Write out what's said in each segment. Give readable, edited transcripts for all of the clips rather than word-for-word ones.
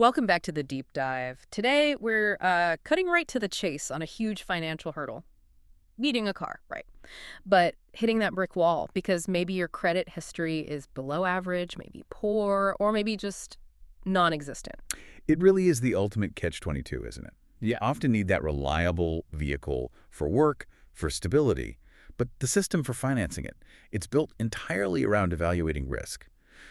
Welcome back to the deep dive. Today, we're cutting right to the chase on a huge financial hurdle. Needing a car, right? But hitting that brick wall because maybe your credit history is below average, maybe poor, or maybe just non-existent. It really is the ultimate catch-22, isn't it? You often need that reliable vehicle for work, for stability, but the system for financing it, it's built entirely around evaluating risk.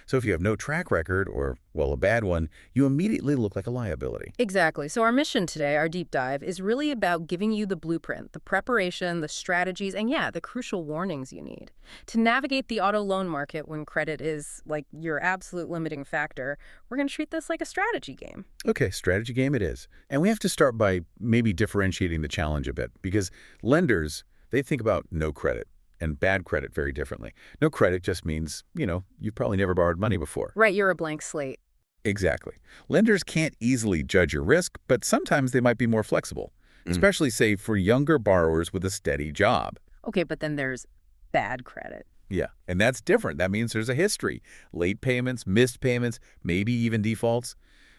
So if you have no track record or, well, a bad one, you immediately look like a liability. Exactly. So our mission today, our deep dive, is really about giving you the blueprint, the preparation, the strategies, and yeah, the crucial warnings you need to navigate the auto loan market when credit is like your absolute limiting factor. We're going to treat this like a strategy game. Okay, strategy game it is. And we have to start by maybe differentiating the challenge a bit because lenders, they think about no credit and bad credit very differently. No credit just means, you've probably never borrowed money before. Right, you're a blank slate. Exactly. Lenders can't easily judge your risk, but sometimes they might be more flexible, especially, say, for younger borrowers with a steady job. Okay, but then there's bad credit. Yeah, and that's different. That means there's a history. Late payments, missed payments, maybe even defaults.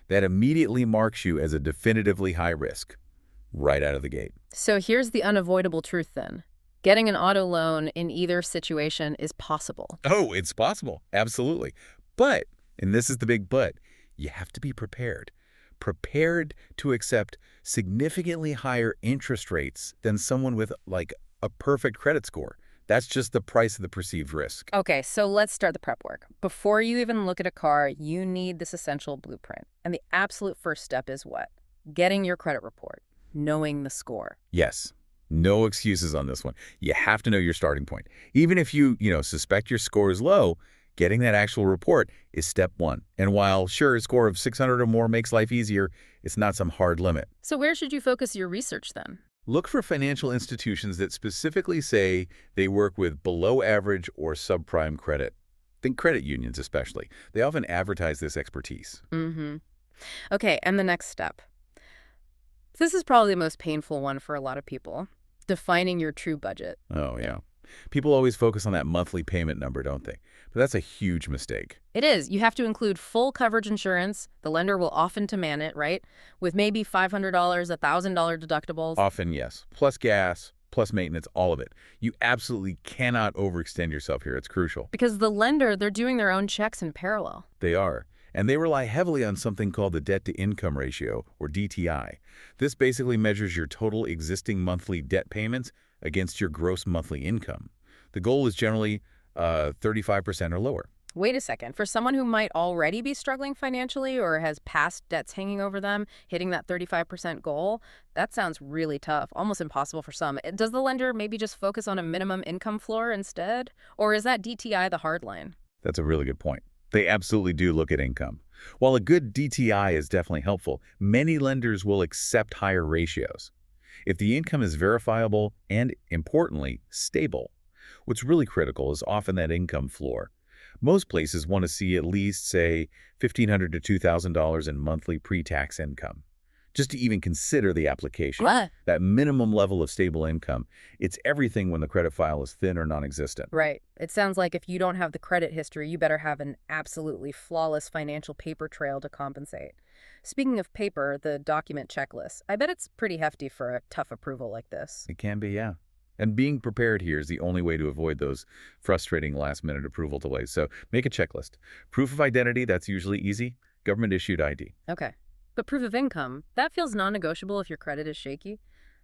That immediately marks you as a definitively high risk right out of the gate. So here's the unavoidable truth then. Getting an auto loan in either situation is possible. Oh, it's possible. Absolutely. But, and this is the big but, you have to be prepared. Prepared to accept significantly higher interest rates than someone with, like, a perfect credit score. That's just the price of the perceived risk. Okay, so let's start the prep work. Before you even look at a car, you need this essential blueprint. And the absolute first step is what? Getting your credit report, knowing the score. Yes. No excuses on this one. You have to know your starting point. Even if you suspect your score is low, getting that actual report is step one. And while, sure, a score of 600 or more makes life easier, it's not some hard limit. So where should you focus your research then? Look for financial institutions that specifically say they work with below average or subprime credit. Think credit unions especially. They often advertise this expertise. Okay, and the next step. This is probably the most painful one for a lot of people. Defining your true budget. Oh, yeah. People always focus on that monthly payment number, don't they? But that's a huge mistake. It is. You have to include full coverage insurance. The lender will often demand it, right? With maybe $500, $1,000 deductibles. Often, yes. Plus gas, plus maintenance, all of it. You absolutely cannot overextend yourself here. It's crucial. Because the lender, they're doing their own checks in parallel. They are. And they rely heavily on something called the debt-to-income ratio, or DTI. This basically measures your total existing monthly debt payments against your gross monthly income. The goal is generally 35% or lower. Wait a second. For someone who might already be struggling financially or has past debts hanging over them, hitting that 35% goal, that sounds really tough, almost impossible for some. Does the lender maybe just focus on a minimum income floor instead? Or is that DTI the hard line? That's a really good point. They absolutely do look at income. While a good DTI is definitely helpful, many lenders will accept higher ratios if the income is verifiable and, importantly, stable. What's really critical is often that income floor. Most places want to see at least, say, $1,500 to $2,000 in monthly pre-tax income, just to even consider the application. What? That minimum level of stable income, it's everything when the credit file is thin or non-existent. Right. It sounds like if you don't have the credit history, you better have an absolutely flawless financial paper trail to compensate. Speaking of paper, the document checklist, I bet it's pretty hefty for a tough approval like this. It can be, yeah. And being prepared here is the only way to avoid those frustrating last-minute approval delays. So make a checklist. Proof of identity, that's usually easy. Government-issued ID. Okay. But proof of income, that feels non-negotiable if your credit is shaky.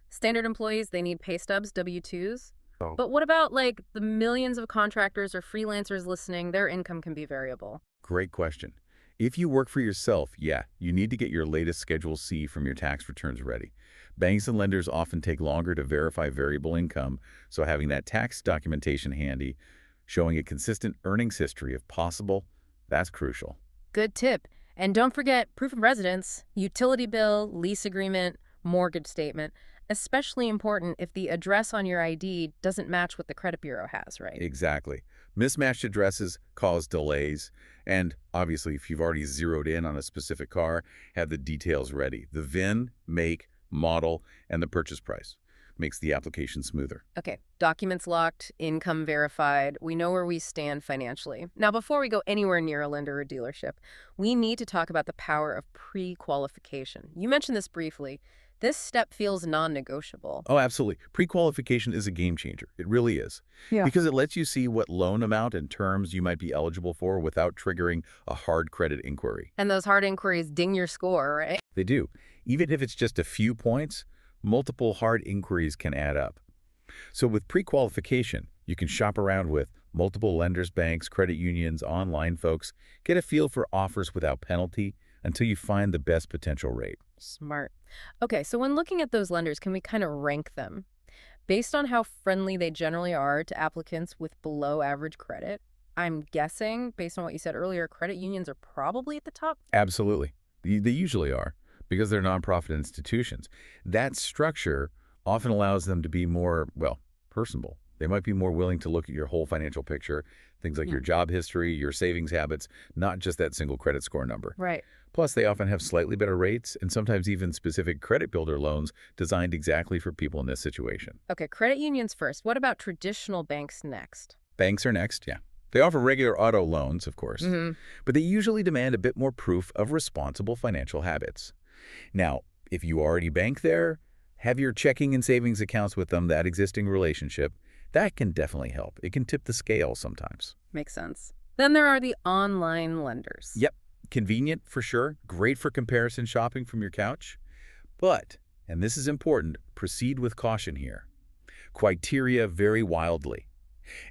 Standard employees, they need pay stubs, W-2s. Oh. But what about, like, the millions of contractors or freelancers listening? Their income can be variable. Great question. If you work for yourself, yeah, you need to get your latest Schedule C from your tax returns ready. Banks and lenders often take longer to verify variable income, so having that tax documentation handy, showing a consistent earnings history if possible, that's crucial. Good tip. And don't forget proof of residence, utility bill, lease agreement, mortgage statement. Especially important if the address on your ID doesn't match what the credit bureau has, right? Exactly. Mismatched addresses cause delays. And obviously, if you've already zeroed in on a specific car, have the details ready. The VIN, make, model, and the purchase price. makes the application smoother. Okay, documents locked, income verified. We know where we stand financially. Now, before we go anywhere near a lender or dealership, we need to talk about the power of pre-qualification. You mentioned this briefly. This step feels non-negotiable. Oh, absolutely. Pre-qualification is a game changer. It really is. Yeah. Because it lets you see what loan amount and terms you might be eligible for without triggering a hard credit inquiry. And those hard inquiries ding your score, right? They do. Even if it's just a few points, multiple hard inquiries can add up. So with pre-qualification, you can shop around with multiple lenders, banks, credit unions, online folks, get a feel for offers without penalty until you find the best potential rate. Smart. Okay, so when looking at those lenders, can we kind of rank them? Based on how friendly they generally are to applicants with below average credit, I'm guessing, based on what you said earlier, credit unions are probably at the top. Absolutely. They usually are, because they're nonprofit institutions. That structure often allows them to be more, well, personable. They might be more willing to look at your whole financial picture, things like your job history, your savings habits, not just that single credit score number. Right. Plus, they often have slightly better rates and sometimes even specific credit builder loans designed exactly for people in this situation. Okay, credit unions first. What about traditional banks next? Banks are next, yeah. They offer regular auto loans, of course, but they usually demand a bit more proof of responsible financial habits. Now, if you already bank there, have your checking and savings accounts with them, that existing relationship, that can definitely help. It can tip the scale sometimes. Makes sense. Then there are the online lenders. Yep, convenient for sure, great for comparison shopping from your couch. But, and this is important, proceed with caution here. Criteria vary wildly.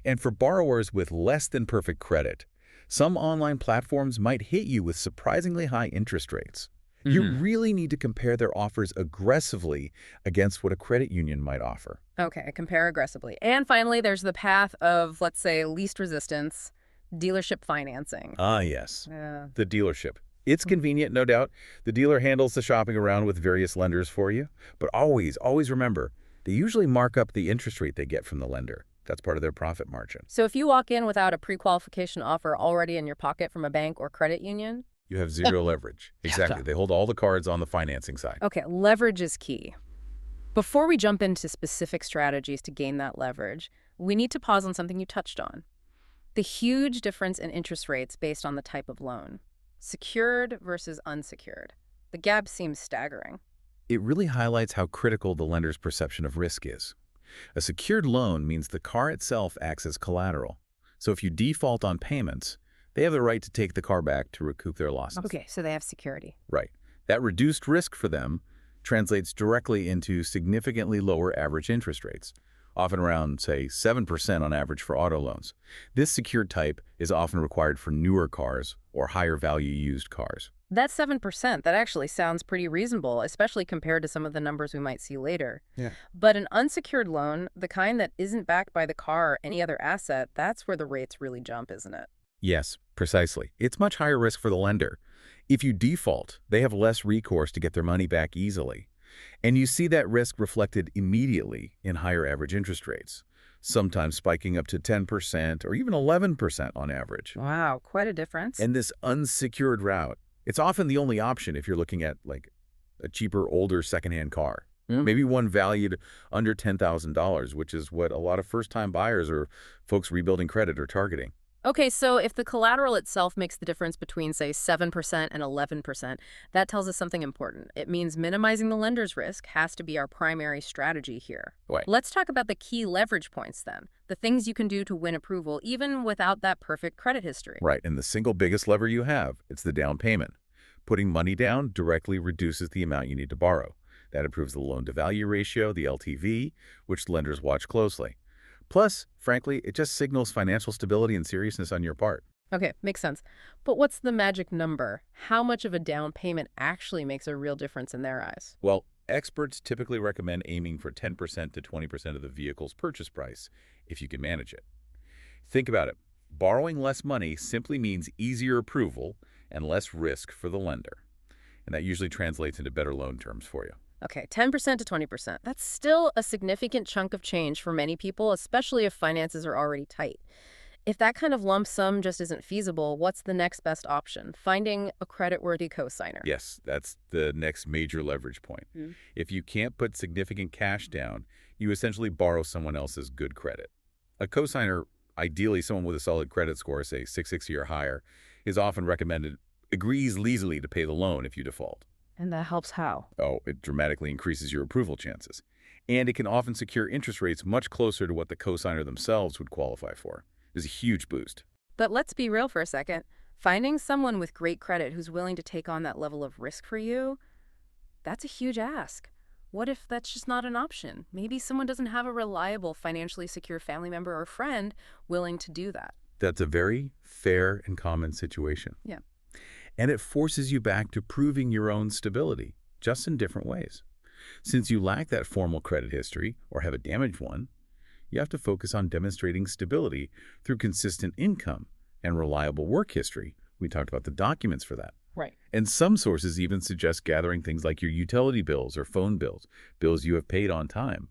And for borrowers with less than perfect credit, some online platforms might hit you with surprisingly high interest rates. You really need to compare their offers aggressively against what a credit union might offer. Okay, compare aggressively. And finally, there's the path of, let's say, least resistance, dealership financing. Ah, yes. Yeah. The dealership. It's convenient, no doubt. The dealer handles the shopping around with various lenders for you. But always, always remember, they usually mark up the interest rate they get from the lender. That's part of their profit margin. So if you walk in without a pre-qualification offer already in your pocket from a bank or credit union? You have zero leverage. Exactly. They hold all the cards on the financing side. Okay, leverage is key. Before we jump into specific strategies to gain that leverage, we need to pause on something you touched on. The huge difference in interest rates based on the type of loan. Secured versus unsecured. The gap seems staggering. It really highlights how critical the lender's perception of risk is. A secured loan means the car itself acts as collateral. So if you default on payments, they have the right to take the car back to recoup their losses. Okay, so they have security. Right. That reduced risk for them translates directly into significantly lower average interest rates, often around, say, 7% on average for auto loans. This secured type is often required for newer cars or higher value used cars. That 7%, that actually sounds pretty reasonable, especially compared to some of the numbers we might see later. Yeah. But an unsecured loan, the kind that isn't backed by the car or any other asset, that's where the rates really jump, isn't it? Yes, precisely. It's much higher risk for the lender. If you default, they have less recourse to get their money back easily. And you see that risk reflected immediately in higher average interest rates, sometimes spiking up to 10% or even 11% on average. Wow, quite a difference. And this unsecured route, it's often the only option if you're looking at like a cheaper, older secondhand car. Maybe one valued under $10,000, which is what a lot of first-time buyers or folks rebuilding credit are targeting. Okay, so if the collateral itself makes the difference between, say, 7% and 11%, that tells us something important. It means minimizing the lender's risk has to be our primary strategy here. Right. Let's talk about the key leverage points then, the things you can do to win approval even without that perfect credit history. Right, and the single biggest lever you have, it's the down payment. Putting money down directly reduces the amount you need to borrow. That improves the loan-to-value ratio, the LTV, which lenders watch closely. Plus, frankly, it just signals financial stability and seriousness on your part. Okay, makes sense. But what's the magic number? How much of a down payment actually makes a real difference in their eyes? Well, experts typically recommend aiming for 10% to 20% of the vehicle's purchase price, if you can manage it. Think about it. Borrowing less money simply means easier approval and less risk for the lender. And that usually translates into better loan terms for you. Okay, 10% to 20%. That's still a significant chunk of change for many people, especially if finances are already tight. If that kind of lump sum just isn't feasible, what's the next best option? Finding a creditworthy cosigner. Yes, that's the next major leverage point. Mm. If you can't put significant cash down, you essentially borrow someone else's good credit. A cosigner, ideally someone with a solid credit score, say 660 or higher, is often recommended, agrees easily to pay the loan if you default. And that helps how? Oh, it dramatically increases your approval chances. And it can often secure interest rates much closer to what the cosigner themselves would qualify for. It's a huge boost. But let's be real for a second. Finding someone with great credit who's willing to take on that level of risk for you, that's a huge ask. What if that's just not an option? Maybe someone doesn't have a reliable, financially secure family member or friend willing to do that. That's a very fair and common situation. Yeah. And it forces you back to proving your own stability, just in different ways. Since you lack that formal credit history or have a damaged one, you have to focus on demonstrating stability through consistent income and reliable work history. We talked about the documents for that. Right. And some sources even suggest gathering things like your utility bills or phone bills, bills you have paid on time.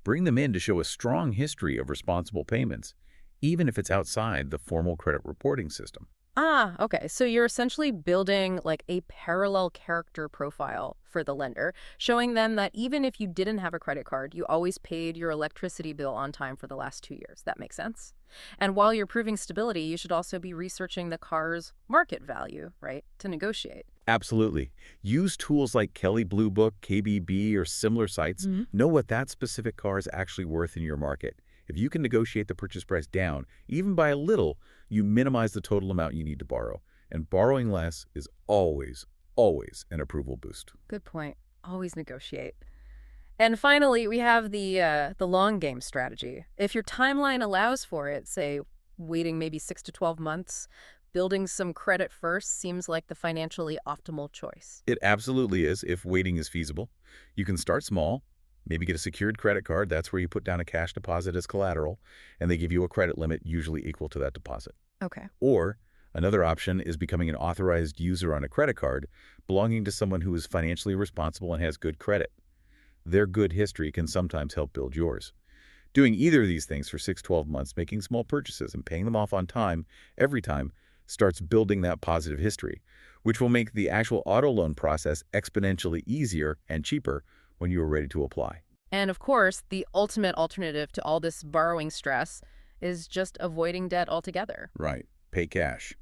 Bring them in to show a strong history of responsible payments, even if it's outside the formal credit reporting system. Ah, okay. So you're essentially building like a parallel character profile for the lender, showing them that even if you didn't have a credit card, you always paid your electricity bill on time for the last 2 years. That makes sense. And while you're proving stability, you should also be researching the car's market value, right, to negotiate. Absolutely. Use tools like Kelley Blue Book, KBB, or similar sites. Know what that specific car is actually worth in your market. If you can negotiate the purchase price down, even by a little, you minimize the total amount you need to borrow. And borrowing less is always, always an approval boost. Good point. Always negotiate. And finally, we have the long game strategy. If your timeline allows for it, say waiting maybe 6 to 12 months, building some credit first seems like the financially optimal choice. It absolutely is if waiting is feasible. You can start small, maybe get a secured credit card. That's where you put down a cash deposit as collateral, and they give you a credit limit usually equal to that deposit. Okay. Or another option is becoming an authorized user on a credit card belonging to someone who is financially responsible and has good credit. Their good history can sometimes help build yours. Doing either of these things for 6-12 months, making small purchases and paying them off on time every time, starts building that positive history, which will make the actual auto loan process exponentially easier and cheaper when you are ready to apply. And of course, the ultimate alternative to all this borrowing stress is just avoiding debt altogether. Right. Pay cash.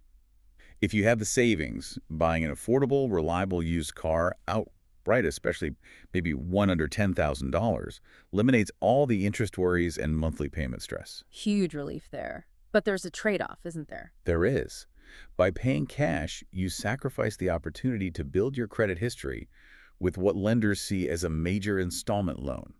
If you have the savings, buying an affordable, reliable used car outright, especially maybe one under $10,000, eliminates all the interest worries and monthly payment stress. Huge relief there. But there's a trade-off, isn't there? There is. By paying cash, you sacrifice the opportunity to build your credit history with what lenders see as a major installment loan.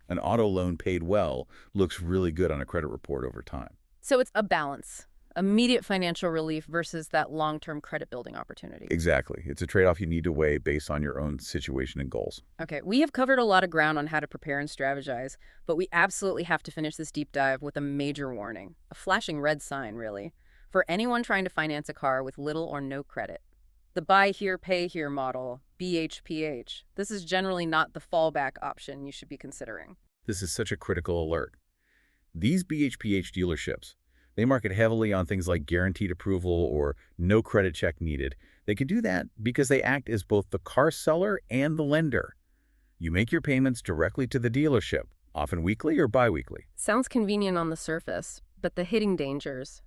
An auto loan paid well looks really good on a credit report over time. So it's a balance. Immediate financial relief versus that long-term credit building opportunity. Exactly. It's a trade-off you need to weigh based on your own situation and goals. Okay, we have covered a lot of ground on how to prepare and strategize, but we absolutely have to finish this deep dive with a major warning. A flashing red sign, really, for anyone trying to finance a car with little or no credit. The buy here, pay here model, BHPH. This is generally not the fallback option you should be considering. This is such a critical alert. These BHPH dealerships, they market heavily on things like guaranteed approval or no credit check needed. They can do that because they act as both the car seller and the lender. You make your payments directly to the dealership, often weekly or biweekly. Sounds convenient on the surface, but the hidden dangers.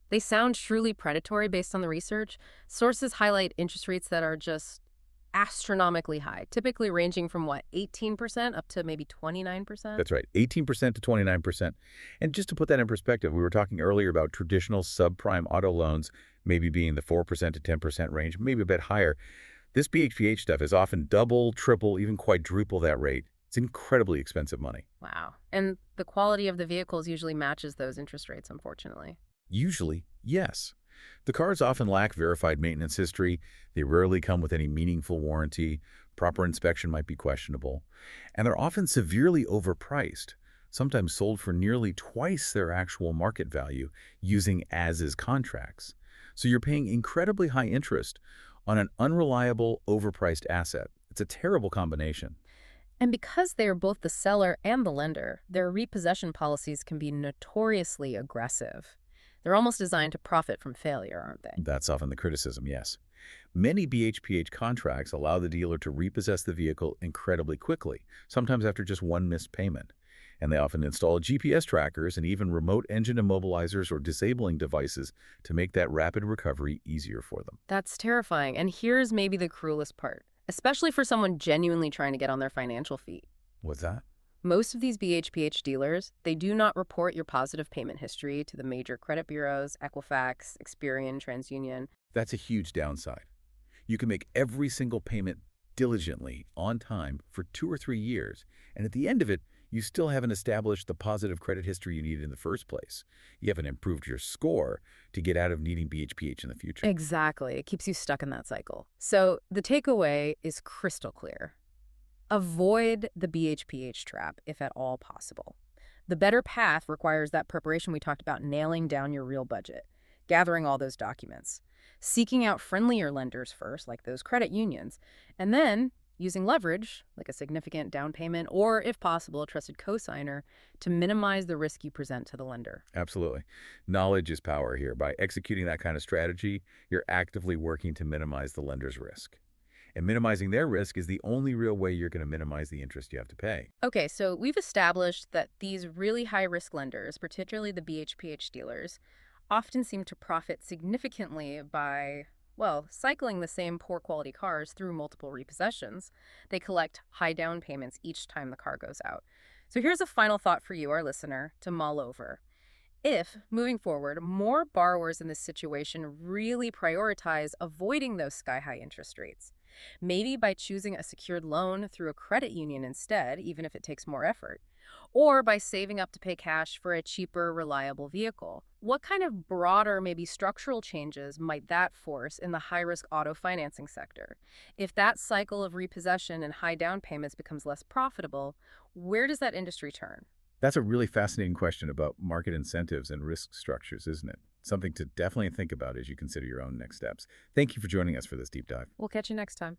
They sound truly predatory based on the research. Sources highlight interest rates that are just astronomically high, typically ranging from, 18% up to maybe 29%? That's right, 18% to 29%. And just to put that in perspective, we were talking earlier about traditional subprime auto loans maybe being the 4% to 10% range, maybe a bit higher. This BHPH stuff is often double, triple, even quadruple that rate. It's incredibly expensive money. Wow. And the quality of the vehicles usually matches those interest rates, unfortunately. Usually, yes. The cars often lack verified maintenance history. They rarely come with any meaningful warranty. Proper inspection might be questionable. And they're often severely overpriced, sometimes sold for nearly twice their actual market value using as-is contracts. So you're paying incredibly high interest on an unreliable, overpriced asset. It's a terrible combination. And because they are both the seller and the lender, their repossession policies can be notoriously aggressive. They're almost designed to profit from failure, aren't they? That's often the criticism, yes. Many BHPH contracts allow the dealer to repossess the vehicle incredibly quickly, sometimes after just one missed payment. And they often install GPS trackers and even remote engine immobilizers or disabling devices to make that rapid recovery easier for them. That's terrifying. And here's maybe the cruelest part, especially for someone genuinely trying to get on their financial feet. What's that? Most of these BHPH dealers, they do not report your positive payment history to the major credit bureaus, Equifax, Experian, TransUnion. That's a huge downside. You can make every single payment diligently, on time, for 2 or 3 years, and at the end of it, you still haven't established the positive credit history you needed in the first place. You haven't improved your score to get out of needing BHPH in the future. Exactly. It keeps you stuck in that cycle. So the takeaway is crystal clear. Avoid the BHPH trap if at all possible. The better path requires that preparation we talked about, nailing down your real budget, gathering all those documents, seeking out friendlier lenders first, like those credit unions, and then using leverage, like a significant down payment or, if possible, a trusted cosigner to minimize the risk you present to the lender. Absolutely. Knowledge is power here. By executing that kind of strategy, you're actively working to minimize the lender's risk. And minimizing their risk is the only real way you're going to minimize the interest you have to pay. Okay, so we've established that these really high-risk lenders, particularly the BHPH dealers, often seem to profit significantly by, well, cycling the same poor-quality cars through multiple repossessions. They collect high down payments each time the car goes out. So here's a final thought for you, our listener, to mull over. If, moving forward, more borrowers in this situation really prioritize avoiding those sky-high interest rates, maybe by choosing a secured loan through a credit union instead, even if it takes more effort, or by saving up to pay cash for a cheaper, reliable vehicle, what kind of broader, maybe structural changes might that force in the high-risk auto financing sector? If that cycle of repossession and high down payments becomes less profitable, where does that industry turn? That's a really fascinating question about market incentives and risk structures, isn't it? Something to definitely think about as you consider your own next steps. Thank you for joining us for this deep dive. We'll catch you next time.